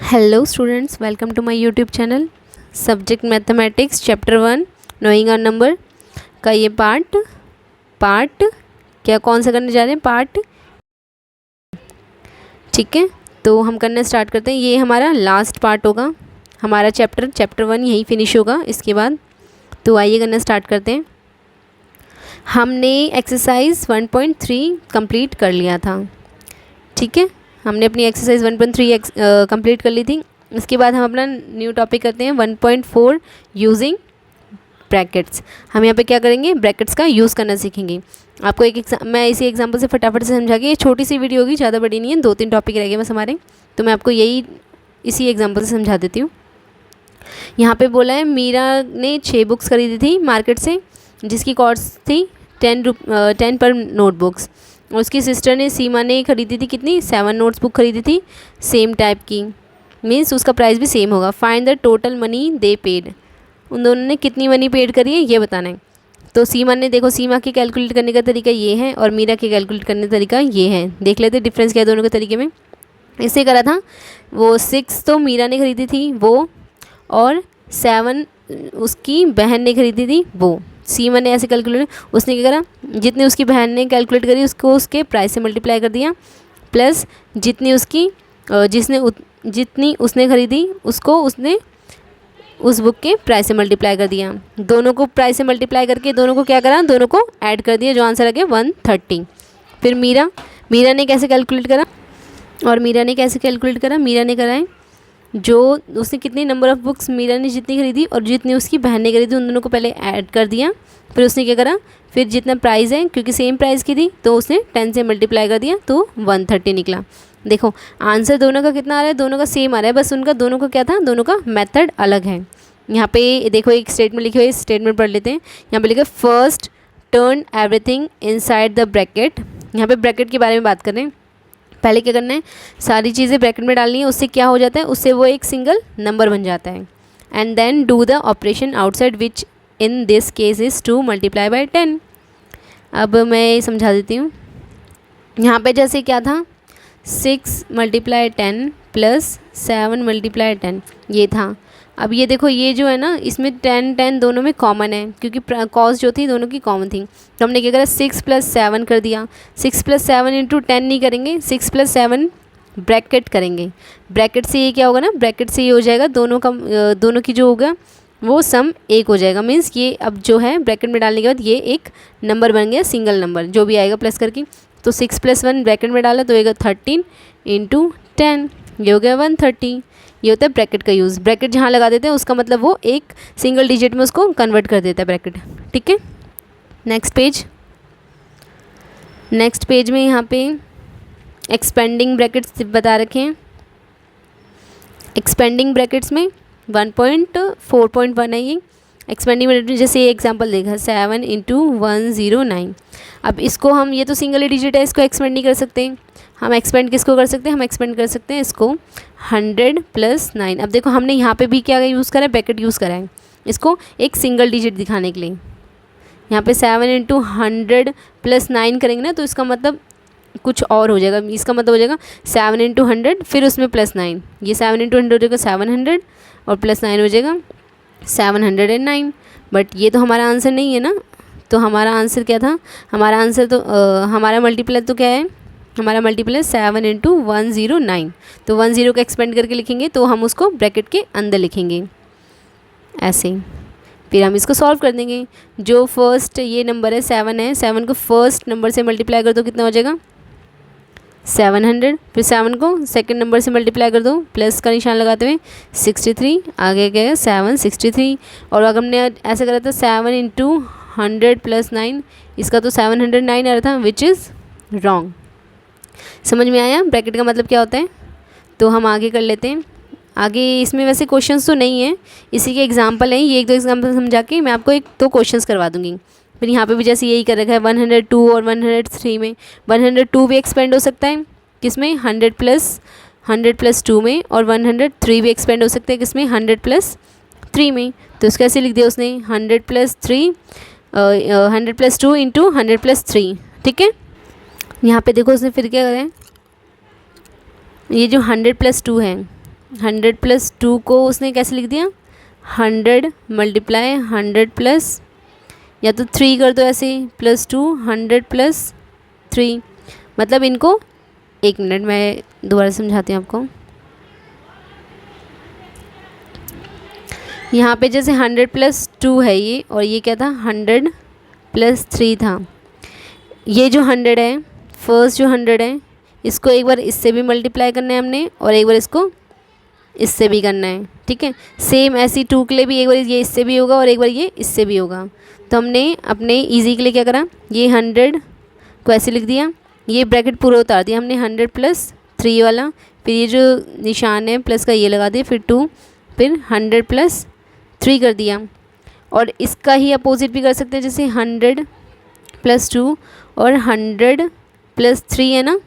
Hello students, welcome to my YouTube channel. Subject mathematics chapter 1 knowing our number का ये part क्या कौन सा करने जा रहे हैं पार्ट। ठीक है, तो हम करना स्टार्ट करते हैं। ये हमारा लास्ट पार्ट होगा, हमारा चैप्टर 1 यहीं फिनिश होगा इसके बाद। तो आइए करना स्टार्ट करते हैं। हमने एक्सरसाइज 1.3 कंप्लीट कर लिया था। ठीक है, हमने अपनी एक्सरसाइज 1.3 कंप्लीट कर ली थी। इसके बाद हम अपना न्यू टॉपिक करते हैं 1.4 यूजिंग ब्रैकेट्स। हम यहाँ पे क्या करेंगे, ब्रैकेट्स का यूज़ करना सीखेंगे। आपको मैं इसी एग्जांपल से फटाफट से समझा के, ये छोटी सी वीडियो होगी, ज़्यादा बड़ी नहीं है, 2-3 टॉपिक रह गए बस हमारे। तो मैं आपको इसी एग्जाम्पल से समझा देती हूँ। यहाँ पे बोला है मीरा ने 6 बुक्स खरीदी थी मार्केट से, जिसकी कॉस्ट थी 10 पर नोटबुक्स। और उसकी सिस्टर ने सीमा ने खरीदी थी कितनी, 7 नोट्स बुक खरीदी थी सेम टाइप की, मीन्स उसका प्राइस भी सेम होगा। Find the total money they paid. उन दोनों ने कितनी मनी पेड करी है ये बताना है। तो सीमा ने, देखो सीमा के कैलकुलेट करने का तरीका ये है और मीरा के कैलकुलेट करने का तरीका ये है। देख लेते डिफरेंस क्या है दोनों के तरीके में। इससे करा था वो 6 तो मीरा ने खरीदी थी वो, और 7 उसकी बहन ने खरीदी थी वो। सीमा ने ऐसे कैलकुलेट, उसने क्या करा, जितनी उसकी बहन ने कैलकुलेट करी उसको उसके प्राइस से मल्टीप्लाई कर दिया, प्लस जितनी उसने खरीदी उसको उसने उस बुक के प्राइस से मल्टीप्लाई कर दिया। दोनों को प्राइस से मल्टीप्लाई करके दोनों को क्या करा, दोनों को ऐड कर दिया, जो आंसर आ गया 130। फिर मीरा ने कैसे कैलकुलेट करा, मीरा ने करा है जो उसने कितनी नंबर ऑफ़ बुक्स मीरा ने जितनी खरीदी और जितनी उसकी बहन ने खरीदी, उन दोनों को पहले ऐड कर दिया। फिर उसने क्या करा, फिर जितना प्राइस है, क्योंकि सेम प्राइस की थी तो उसने 10 से मल्टीप्लाई कर दिया तो 130 निकला। देखो आंसर दोनों का कितना आ रहा है, दोनों का सेम आ रहा है, बस उनका दोनों का क्या था, दोनों का मेथड अलग है। यहाँ पे देखो एक स्टेटमेंट लिखी हुई है, स्टेटमेंट पढ़ लेते हैं। यहाँ पे लिखा first turn everything inside the bracket. यहाँ पे ब्रैकेट के बारे में बात कर रहे हैं। पहले क्या करना है, सारी चीज़ें ब्रैकेट में डालनी है, उससे क्या हो जाता है, उससे वो एक सिंगल नंबर बन जाता है। And then do the operation outside which in this case is 2 multiply by 10। अब मैं समझा देती हूँ। यहाँ पे जैसे क्या था, 6 मल्टीप्लाई 10 प्लस 7 मल्टीप्लाई 10 ये था। अब ये देखो, ये जो है ना, इसमें 10 दोनों में कॉमन है, क्योंकि कॉस्ट जो थी दोनों की कॉमन थी। तो हमने क्या करा, 6 + 7 कर दिया। 6 + 7 इंटू 10 नहीं करेंगे, 6 + 7 ब्रैकेट करेंगे। ब्रैकेट से ये क्या होगा ना, ब्रैकेट से ये हो जाएगा, दोनों की जो होगा वो सम 1 हो जाएगा। मीन्स ये अब जो है ब्रैकेट में डालने के बाद ये एक नंबर बन गया, सिंगल नंबर जो भी आएगा प्लस करके। तो 6 + 1 ब्रैकेट में डाला तो आएगा 13 इंटू 10, ये हो गया 130। ये होता है ब्रैकेट का यूज़। ब्रैकेट जहाँ लगा देते हैं उसका मतलब वो एक सिंगल डिजिट में उसको कन्वर्ट कर देता है ब्रैकेट। ठीक है, नेक्स्ट पेज में यहाँ पे एक्सपेंडिंग ब्रैकेट्स बता रखे हैं। एक्सपेंडिंग ब्रैकेट्स में 1.4.1 है ये एक्सपेंडिंग ब्रैकेट में। जैसे ये एग्जांपल देखा 7 इंटू 109। अब इसको हम, ये तो सिंगल डिजिट है, इसको एक्सपेंड नहीं कर सकते। हम एक्सपेंड किसको कर सकते हैं, हम एक्सपेंड कर सकते हैं इसको 100 + 9। अब देखो हमने यहाँ पे भी क्या यूज़ करा है, ब्रैकेट यूज़ करा है, इसको एक सिंगल डिजिट दिखाने के लिए। यहाँ पे 7 इंटू 100 + 9 करेंगे ना, तो इसका मतलब कुछ और हो जाएगा। इसका मतलब हो जाएगा 7 इंटू 100 फिर उसमें +9। ये 7 इंटू 100 हो जाएगा 700 और +9 हो जाएगा 709। बट ये तो हमारा आंसर नहीं है ना। तो हमारा आंसर क्या था, हमारा आंसर तो हमारा मल्टीप्लाई तो क्या है, हमारा मल्टीप्लाई 7 इंटू 109। तो 10 को एक्सपेंड करके लिखेंगे तो हम उसको ब्रैकेट के अंदर लिखेंगे ऐसे। फिर हम इसको सॉल्व कर देंगे। जो फर्स्ट ये नंबर है 7 है, 7 को फर्स्ट नंबर से मल्टीप्लाई कर दो, कितना हो जाएगा 700। फिर 7 को सेकंड नंबर से मल्टीप्लाई कर दो, प्लस का निशान लगाते हुए 63, आगे क्या है 763। और अगर हमने ऐसा करा था 7 इंटू 100 + 9, इसका तो 709 आ रहा था, विच इज़ रॉन्ग। समझ में आया ब्रैकेट का मतलब क्या होता है। तो हम आगे कर लेते हैं। आगे इसमें वैसे क्वेश्चंस तो नहीं है, इसी के एग्जांपल हैं। ये 1-2 एग्जांपल समझा के मैं आपको 1-2 क्वेश्चंस करवा दूंगी। फिर यहाँ पे भी जैसे यही कर रखा है 102 और 103 में। 102 भी एक्सपेंड हो सकता है किसमें, 100 + 2 में, और 103 भी एक्सपेंड हो सकता है किसमें, 100 + 3 में। तो इसको ऐसे लिख दिया उसने 100 + 3 100 + 2 इंटू 100 + 3। ठीक है, यहाँ पे देखो उसने फिर क्या करा है, ये जो 100 + 2 है 100 प्लस 2 को उसने कैसे लिख दिया, 100 मल्टीप्लाई 100 प्लस, या तो 3 कर दो ऐसे, प्लस 2 100 प्लस 3, मतलब इनको, एक मिनट मैं दोबारा समझाती हूँ आपको। यहाँ पे जैसे 100 प्लस 2 है ये, और ये क्या था, 100 प्लस 3 था। ये जो 100 है, फर्स्ट जो 100 है, इसको एक बार इससे भी मल्टीप्लाई करना है हमने, और एक बार इसको इससे भी करना है, ठीक है। सेम ऐसी 2 के लिए भी एक बार ये इससे भी होगा और एक बार ये इससे भी होगा। तो हमने अपने इजी के लिए क्या करा, ये 100 को ऐसे लिख दिया, ये ब्रैकेट पूरा उतार दिया हमने, 100 प्लस 3 वाला, फिर ये जो निशान है प्लस का ये लगा दिया, फिर 2, फिर 100 प्लस 3 कर दिया। और इसका ही अपोजिट भी कर सकते हैं, जैसे 100 प्लस 2 और 100 प्लस 3 है ना,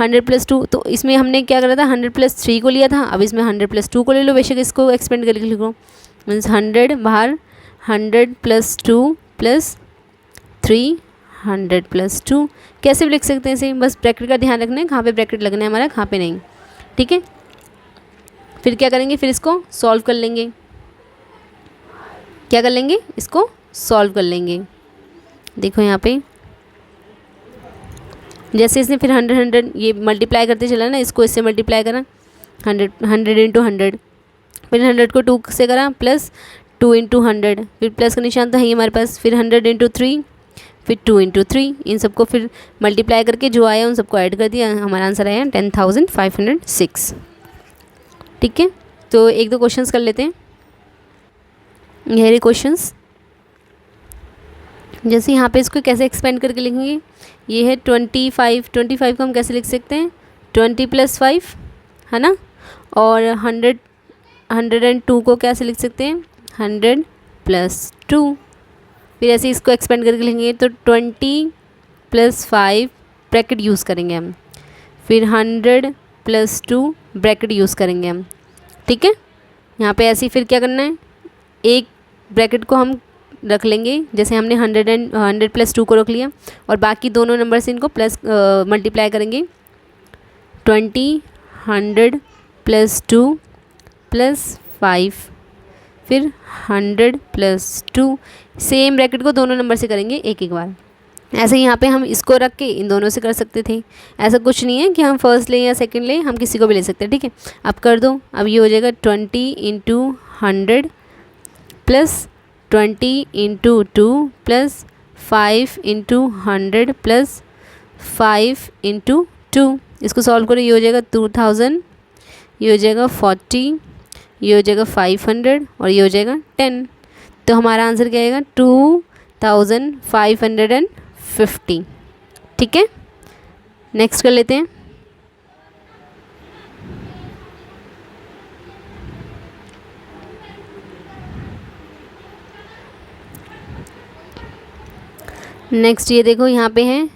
100 प्लस 2, तो इसमें हमने क्या करा था, 100 प्लस 3 को लिया था, अब इसमें 100 प्लस 2 को ले लो, बेशक इसको एक्सपेंड करके लिखो, मीन्स 100 बाहर, 100 प्लस 2 प्लस 3, 100 प्लस 2, कैसे भी लिख सकते हैं इसे, बस ब्रैकेट का ध्यान रखना है, कहाँ पे ब्रैकेट लगना है हमारा, कहाँ पे नहीं, ठीक है। फिर क्या करेंगे, फिर इसको सॉल्व कर लेंगे, क्या कर लेंगे, इसको सॉल्व कर लेंगे। देखो यहाँ पे जैसे इसने फिर 100 ये मल्टीप्लाई करते चला ना, इसको इससे मल्टीप्लाई करा, 100 इंटू 100, फिर 100 को 2 से करा, प्लस 2 इंटू 100, फिर प्लस का निशान तो है ही हमारे पास, फिर 100 इंटू 3, फिर 2 इंटू 3, इन सबको फिर मल्टीप्लाई करके जो आया उन सबको ऐड कर दिया, हमारा आंसर आया 10,506, ठीक है। तो एक दो क्वेश्चंस कर लेते हैं, ये क्वेश्चंस, जैसे यहाँ पे इसको कैसे एक्सपेंड करके लिखेंगे, ये है 25 को हम कैसे लिख सकते हैं, 20 प्लस 5 है ना, और 102 को कैसे लिख सकते हैं, 100 प्लस 2, फिर ऐसे इसको एक्सपेंड करके लिखेंगे तो 20 प्लस 5 ब्रैकेट यूज़ करेंगे हम, फिर 100 प्लस 2 ब्रैकेट यूज़ करेंगे हम, ठीक है। यहाँ पे ऐसे ही फिर क्या करना है, एक ब्रैकेट को हम रख लेंगे, जैसे हमने 100 प्लस 2 को रख लिया, और बाकी दोनों नंबर से इनको प्लस मल्टीप्लाई करेंगे, 20 100 प्लस 2 प्लस 5, फिर 100 प्लस 2, सेम ब्रैकेट को दोनों नंबर से करेंगे एक एक बार। ऐसे यहाँ पे हम इसको रख के इन दोनों से कर सकते थे, ऐसा कुछ नहीं है कि हम फर्स्ट लें या सेकंड लें, हम किसी को भी ले सकते हैं, ठीक है। अब कर दो, अब ये हो जाएगा 20 into 100 plus 20 into 2 plus 5 into 100 plus 5 into 2, इसको सॉल्व करो, ये हो जाएगा 2000, ये हो जाएगा 40, ये हो जाएगा 500 और ये हो जाएगा 10। तो हमारा आंसर क्या आएगा 2550, ठीक है। नेक्स्ट कर लेते हैं, नेक्स्ट ये देखो यहाँ पे है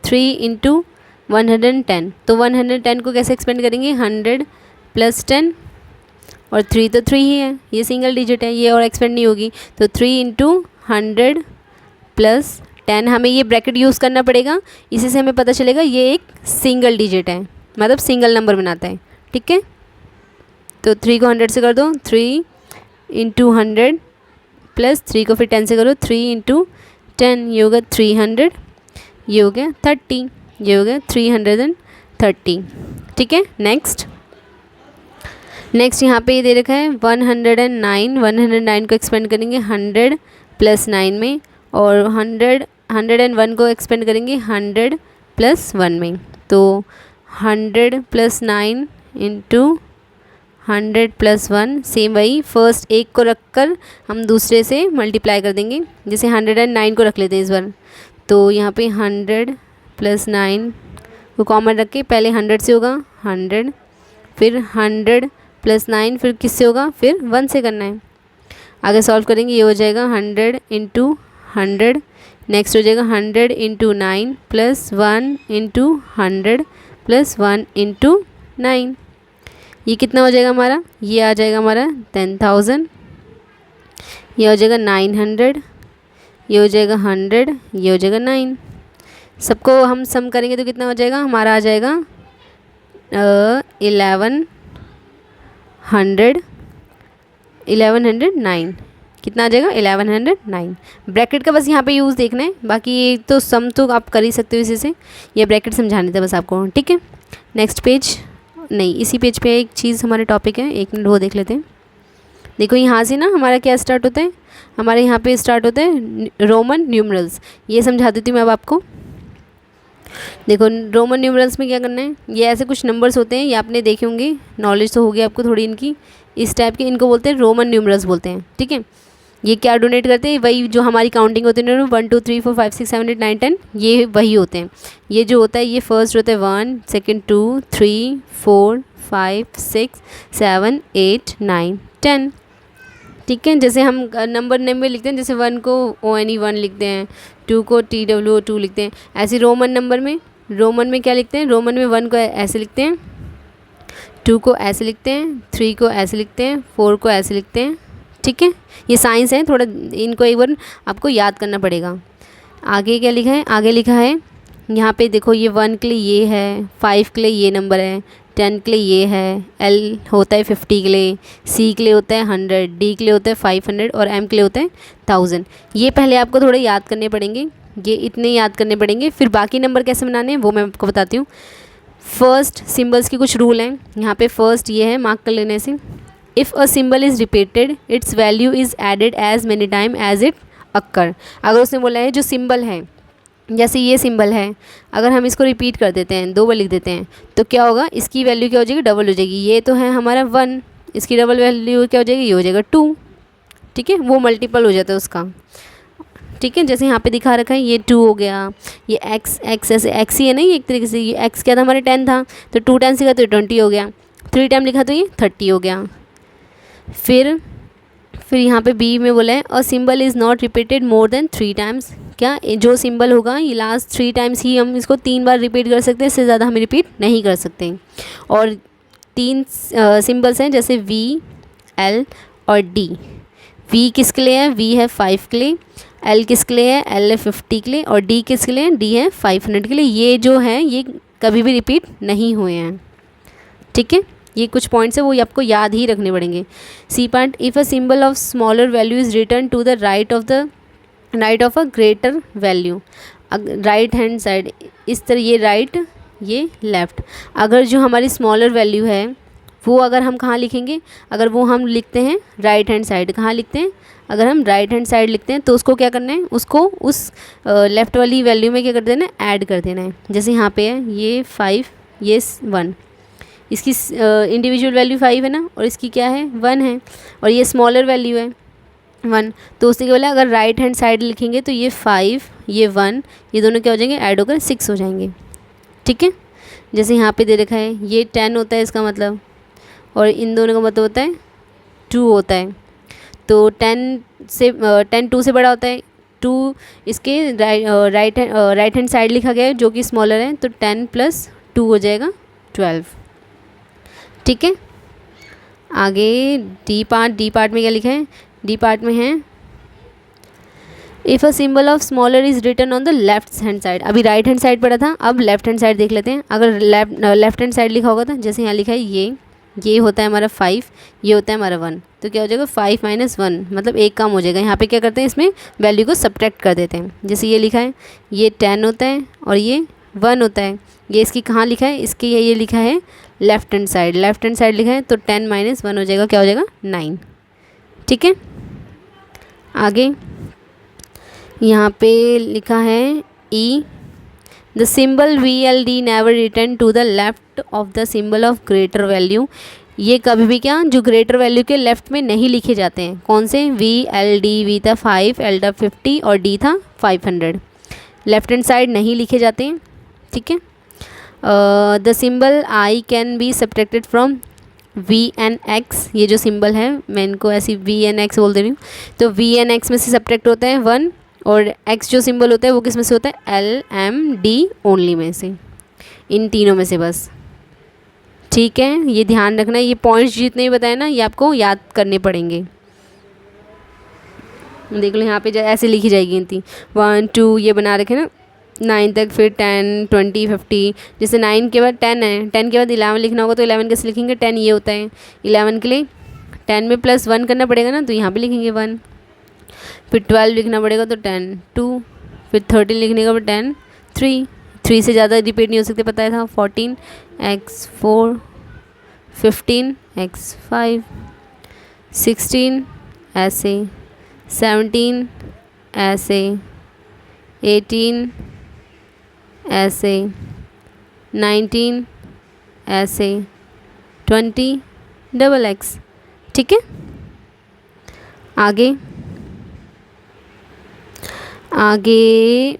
3 इंटू 110, तो 110 को कैसे एक्सपेंड करेंगे, 100 प्लस 10, और 3 तो 3 ही है, ये सिंगल डिजिट है, ये और एक्सपेंड नहीं होगी, तो 3 इंटू 100 प्लस 10, हमें ये ब्रैकेट यूज़ करना पड़ेगा, इसी से हमें पता चलेगा ये एक सिंगल डिजिट है, मतलब सिंगल नंबर बनाता है, ठीक है। तो 3 को 100 से कर दो, 3 इंटू 100 प्लस 3 को फिर 10 से करो, 3 इंटू 10, ये होगा 300, ये हो गया 30, ये हो गया 330, ठीक है। नेक्स्ट यहाँ पे ये दे रखा है 109 को एक्सपेंड करेंगे 100 प्लस 9 में, और 101 को एक्सपेंड करेंगे 100 प्लस 1 में, तो 100 प्लस 9 इंटू 100 प्लस 1, सेम वही, फर्स्ट एक को रख कर हम दूसरे से मल्टीप्लाई कर देंगे, जैसे 109 को रख लेते हैं इस बार, तो यहाँ पे 100 प्लस 9 को कॉमन रख के पहले 100 से होगा 100, फिर 100 प्लस 9, फिर किससे होगा, फिर 1 से करना है, आगे सॉल्व करेंगे, ये हो जाएगा 100 इंटू 100, नेक्स्ट हो जाएगा 100 into 9 plus 1 into 100 plus 1 into 9, ये कितना हो जाएगा हमारा, ये आ जाएगा हमारा 10,000, ये हो जाएगा 900, ये हो जाएगा 100, ये हो जाएगा 9, सबको हम सम करेंगे तो कितना हो जाएगा हमारा, आ जाएगा 11 100, 1109, कितना आ जाएगा 1109। ब्रैकेट का बस यहाँ पे यूज़ देखना है, बाकी ये तो सम तो आप कर ही सकते हो इसी से, ये ब्रैकेट समझाने थे बस आपको, ठीक है। नेक्स्ट पेज, नहीं इसी पेज पे एक चीज़ हमारे टॉपिक है, एक मिनट वो देख लेते हैं। देखो यहाँ से ना हमारा क्या स्टार्ट होता है, हमारे यहाँ पे स्टार्ट होता है रोमन न्यूमरल्स, ये समझा देती हूँ मैं अब आपको। देखो रोमन न्यूमरल्स में क्या करना है, ये ऐसे कुछ नंबर्स होते हैं, ये आपने देखे होंगे, नॉलेज तो होगी आपको थोड़ी इनकी, इस टाइप के, इनको बोलते हैं रोमन न्यूमरल्स बोलते हैं, ठीक है। ये क्या डोनेट करते हैं, वही जो हमारी काउंटिंग होती है ना, 1 2 3 4 5 6 7 8 9 10, ये वही होते हैं। ये जो होता है ये फर्स्ट होता है 1, सेकेंड 2 3 4 5 6 7 8 9 10, ठीक है। जैसे हम नंबर नेम में लिखते हैं, जैसे 1 को ONE1 लिखते हैं, 2 को TWO2 लिखते हैं, ऐसे रोमन नंबर में, रोमन में क्या लिखते हैं, रोमन में 1 को ऐसे लिखते हैं, 2 को ऐसे लिखते हैं, 3 को ऐसे लिखते हैं, 4 को ऐसे लिखते हैं, ठीक है। ये साइंस है, थोड़ा इनको एक बार आपको याद करना पड़ेगा। आगे क्या लिखा है, आगे लिखा है यहाँ पे देखो, ये 1 के लिए ये है, 5 के लिए ये नंबर है, 10 के लिए ये है, L होता है 50 के लिए, C के लिए होता है 100, D के लिए होता है 500 और M के लिए होता है 1000। ये पहले आपको थोड़े याद करने पड़ेंगे, ये इतने याद करने पड़ेंगे, फिर बाकी नंबर कैसे बनाने हैं वो मैं आपको बताती हूँ। फर्स्ट सिम्बल्स की कुछ रूल हैं, यहाँ पे फर्स्ट ये है, मार्क कर लेने से, if a symbol is repeated its value is added as many time as it occur. अगर उसने बोला है जो सिंबल है, जैसे ये सिंबल है, अगर हम इसको रिपीट कर देते हैं, 2 बार लिख देते हैं, तो क्या होगा, इसकी वैल्यू क्या हो जाएगी, डबल हो जाएगी। ये तो है हमारा 1, इसकी डबल वैल्यू क्या हो जाएगी, ये हो जाएगा 2, ठीक है, वो मल्टीपल हो जाता है उसका, ठीक है। जैसे यहाँ पे दिखा रखा है ये 2 हो गया, ये x ऐसे x ही है ना, ये एक तरीके से, ये x क्या था हमारे 10 था, तो 2 टाइम्स लिखा तो 20 हो गया, 3 टाइम लिखा तो ये 30 हो गया। फिर यहाँ पे बी में बोला है a symbol is not repeated more than 3 times, क्या जो सिंबल होगा ये लास्ट 3 टाइम्स ही हम इसको 3 बार रिपीट कर सकते हैं, इससे ज़्यादा हम रिपीट नहीं कर सकते। और 3 सिंबल्स हैं, जैसे V, L और D। V किसके लिए है, V है 5 के लिए, L किसके लिए है, L है 50 के लिए, और D किसके लिए है, D है 500 के लिए। ये जो है ये कभी भी रिपीट नहीं हुए हैं, ठीक है। ये कुछ पॉइंट्स है वो आपको याद ही रखने पड़ेंगे। C part, if a symbol of smaller value is return to the right of a greater value, right hand side, इस तरह, ये राइट ये लेफ़्ट। अगर जो हमारी स्मॉलर वैल्यू है वो अगर हम कहाँ लिखेंगे, अगर वो हम लिखते हैं राइट हैंड साइड, कहाँ लिखते हैं, अगर हम राइट हैंड साइड लिखते हैं तो उसको क्या करना है, उसको उस लेफ़्ट वाली वैल्यू में क्या कर देना है, ऐड कर देना है। जैसे यहाँ पे है ये 5, ये 1, इसकी इंडिविजुअल वैल्यू 5 है ना, और इसकी क्या है 1 है, और ये स्मॉलर वैल्यू है 1, तो उससे क्या बोला, अगर राइट हैंड साइड लिखेंगे तो ये 5, ये 1, ये दोनों क्या हो जाएंगे, ऐड होकर 6 हो जाएंगे, ठीक है। जैसे यहाँ पे दे रखा है ये 10 होता है इसका मतलब, और इन दोनों का मतलब होता है 2 होता है, तो 10 2 से बड़ा होता है, 2 इसके राइट हैंड साइड लिखा गया है जो कि स्मॉलर है, तो 10 + 2 हो जाएगा 12, ठीक है। आगे डी पार्ट में क्या लिखा है, डी पार्ट में है if a symbol of smaller is written on the left hand side. अभी राइट हैंड साइड पढ़ा था, अब लेफ्ट हैंड साइड देख लेते हैं। अगर लेफ्ट हैंड साइड लिखा होगा था, जैसे यहाँ लिखा है ये होता है हमारा 5, ये होता है हमारा 1, तो क्या हो जाएगा 5 - 1, मतलब एक कम हो जाएगा। यहाँ पे क्या करते हैं, इसमें वैल्यू को सब्ट्रैक्ट कर देते हैं। जैसे ये लिखा है ये 10 होता है और ये 1 होता है, ये इसकी कहाँ लिखा है, इसकी ये लिखा है लेफ्ट हैंड साइड लिखा है, तो 10 - 1 हो जाएगा, क्या हो जाएगा 9, ठीक है। आगे यहाँ पे लिखा है ई, the symbol VLD never return to the left of the symbol of greater value. ये कभी भी क्या, जो ग्रेटर वैल्यू के लेफ्ट में नहीं लिखे जाते हैं। कौन से, VLD, V था 5, L था 50 और D था 500, लेफ्ट हैंड साइड नहीं लिखे जाते हैं, ठीक है। The symbol I can be subtracted from VNX, ये जो सिंबल है मैं इनको ऐसी VNX बोल दे रही हूँ, तो VNX में से सब्ट्रैक्ट होता है 1, और X जो सिंबल होता है वो किस में से होता है, LMD ओनली में से, इन तीनों में से बस, ठीक है। ये ध्यान रखना, ये पॉइंट्स जितने भी बताए ना ये आपको याद करने पड़ेंगे। देख लो यहाँ पे ऐसे लिखी जाएगी इनती 1 2 ये बना रखे ना, 9 तक, फिर 10, 20, 50। जैसे 9 के बाद 10 है, 10 के बाद 11 लिखना होगा तो 11 कैसे लिखेंगे, 10 ये होता है। 11 के लिए 10 में +1 करना पड़ेगा ना, तो यहाँ पे लिखेंगे 1। फिर 12 लिखना पड़ेगा तो 10, 2। फिर 13 लिखने का 10, 3 से ज़्यादा रिपीट नहीं हो सकते, पता है था। 14 x 4, 15 x 5, 16 ऐसे, 17 ऐसे, 18 ऐसे, 19 ऐसे, 20 XX। ठीक है, आगे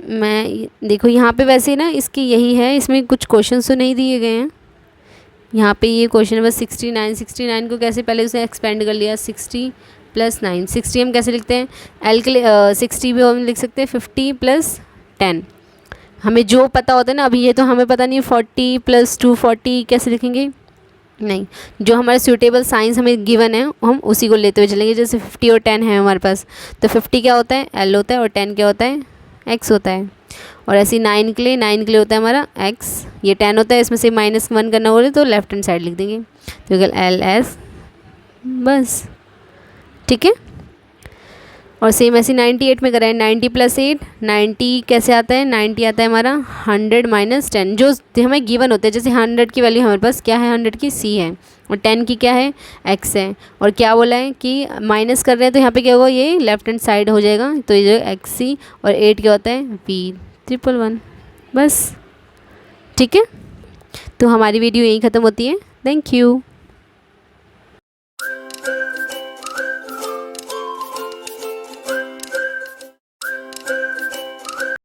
मैं देखो यहाँ पे वैसे ना इसकी यही है, इसमें कुछ क्वेश्चन तो नहीं दिए गए हैं। यहाँ पे ये क्वेश्चन है बस 69 को कैसे पहले उसे एक्सपेंड कर लिया, 60 + 9। 60 हम कैसे लिखते हैं, एल के लिए 60 भी हम लिख सकते हैं 50 + 10। हमें जो पता होता है ना, अभी ये तो हमें पता नहीं है 40 + 2 40 कैसे लिखेंगे, नहीं, जो हमारे सूटेबल साइंस हमें गिवन है हम उसी को लेते हुए चलेंगे। जैसे 50 और 10 है हमारे पास, तो 50 क्या होता है, L होता है, और 10 क्या होता है, X होता है। और ऐसे 9 के लिए होता है हमारा X, ये 10 होता है, इसमें से -1 करना बोले तो लेफ्ट हैंड साइड लिख देंगे, तो LS, बस। ठीक है, और सेम ऐसे 98 में कराएं, 90 + 8, 90 कैसे आता है, 90 आता है हमारा 100 - 10, जो हमें गिवन होते हैं। जैसे 100 की वैल्यू हमारे पास क्या है, 100 की C है, और 10 की क्या है, X है। और क्या बोला है कि माइनस कर रहे हैं, तो यहाँ पे क्या होगा, ये लेफ्ट हैंड साइड हो जाएगा, तो ये जो XC, और 8 क्या होता है, V111, बस। ठीक है, तो हमारी वीडियो यहीं ख़त्म होती है। Thank you.